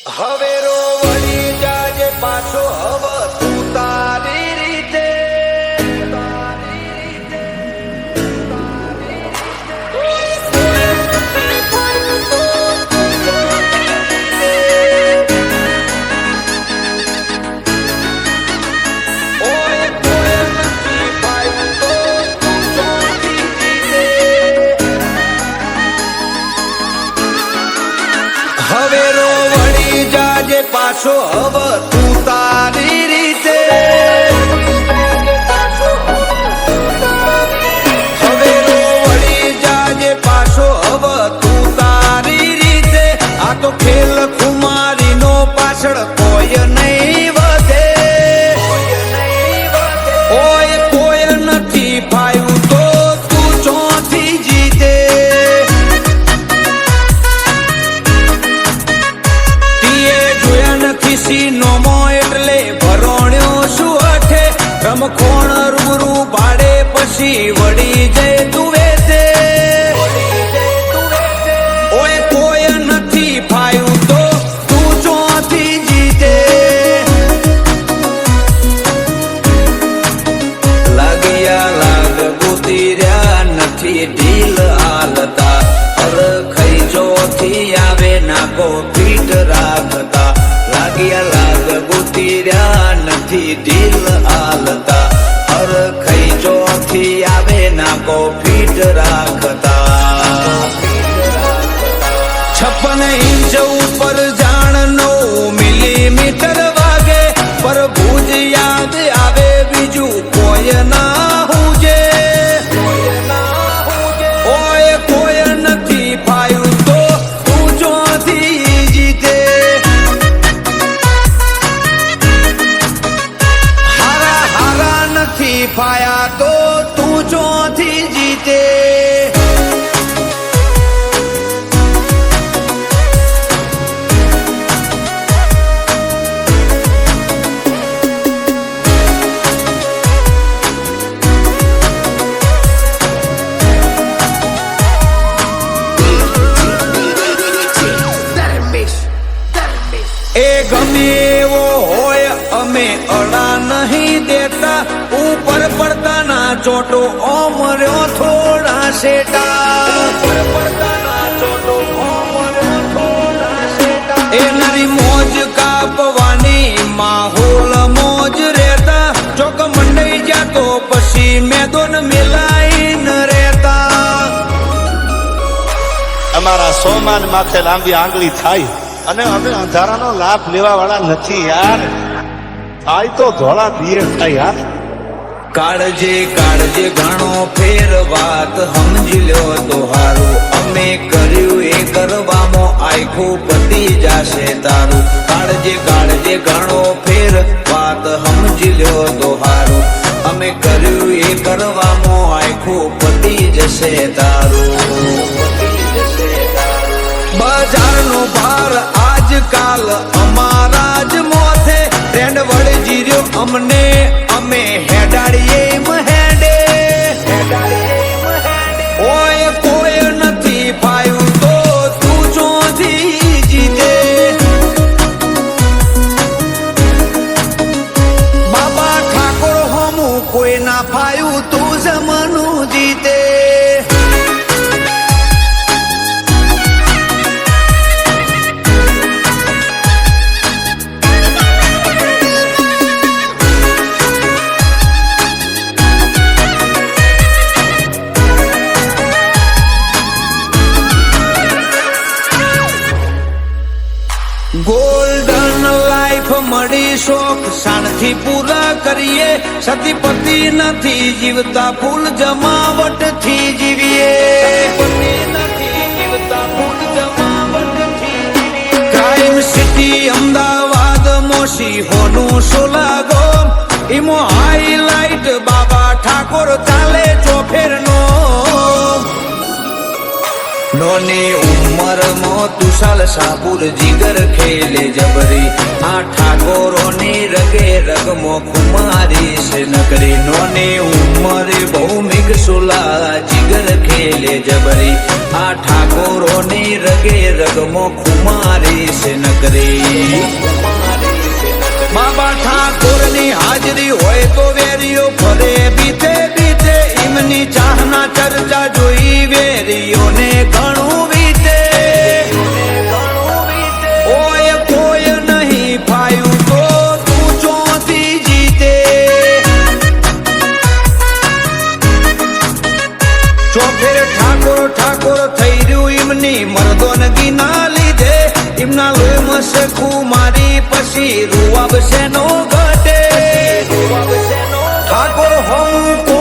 હવે રોવડી જાજે પાછો હવ તું તારી રીતે હવે રોવડી જાજે પાછો હવ તું તારી રીતે હવે રોવડી જાજે પાછો હવ તું તારી રીતે આ તો ખેલ કુમારીનો પાછળ કોઈ નહીં વધે ઓય કોઈ નથી ફાયું તો તું ચોથી જીતે નોમો એટલે ભરોણ્યો શું અઠે રમખોણ રૂબરૂ ભાડે પછી વળી જય તું વેતે ઓય કોઈ નથી ફાયું તો તું ચોથી જીતે લાગ્યા લાગ ગુતીર્યા નથી ઢીલ હાલતા ખાઈ ચોથી આવે નાકો પીઠ રાખતા લાગ્યા લાગ ગુતીર્યા નથી ઢીલ હાલતા ખાઈ ચોથી આવે નાકો પીઠ રાખતા 56 ઇંચ ઉપર જાણ 9 મિલીમીટર વાગે પર ભુજ યાદ આવે બીજું કોઈ ના હુજે ઓય કોઈ નથી ફાયું તો તું ચોથી જીતે હારા હારા નથી ફાયા તો તું ચોથી જીતે એ ગમે એવો હોય અમે અડા નહીં દેતા ઉપર પડતાના ચોટો ઓમ રહ્યો થોડા શેટા એ નરી મોજ કાપવાની માહોલ મોજ રહેતા ચોક મંડાઈ જાતો પછી મેદોન મિલાઈને રહેતા અમારા સોમાન માથે લાંબી આંગળી થાય અને અમે અંધારાનો લાભ લેવા વાળા નથી યાર આય તો ધોળા દિયે થાય યાર કાળજે કાળજે ઘણો ફેર વાત સમજી લ્યો તો હારું અમે કર્યું એ કરવામાં આખું પતી જાશે તારું કાળજે કાળજે ઘણો ફેર વાત સમજી લ્યો તો હારું અમે કર્યું એ કરવામાં આખું પતી જશે તારું બજારનો ભાર આજકાલ અમારા જ મોથે ટ્રેન્ડ વળી જીર્યો અમને અમે હેડાડીએ હેડે ઓય કોઈ નથી ફાયું તો તું ચોથી જીતે બાબા ઠાકોર હમું કોઈ ના ફાયું તું જમનું જીતે ગોલ્ડન લાઈફ મળી શોખ શાનથી પૂરા કરીએ સતીપતિ નથી જીવતા ફૂલ જમાવટથી જીવીએ crime city Ahmedabad Musi હોનું સોલાગો ઈમો highlight બાબા ઠાકોર ચાલે ચોફેરનો નોની ઉંમરમાં તુષાલ સાપુર જીગર ખેલે જબરી આ ઠાકોરોની રગે રગમો કુમારી છે નકરી નોની ઉંમરે ભૌમિક સુલા જીગર ખેલે જબરી આ ઠાકોરોની રગે રગમો કુમારી છે નકરી બાબા ઠાકોરની હાજરી હોય તો વેરીઓ ફરે બીતે બીતે એમની ચાહના ચર્ચા જોઈ વેરીઓને ઘણું વીતે ઓય કોઈ નહીં ફાયું તો તું ચોથી જીતે ચોફેર ઠાકોર ઠાકોર થઈ રહ્યું એમની મર્દોનગી ના લીધે એમના લોહીમાં છે કુમારી પછી રૂવાબ શેનો ઘટે ઠાકોર હોમ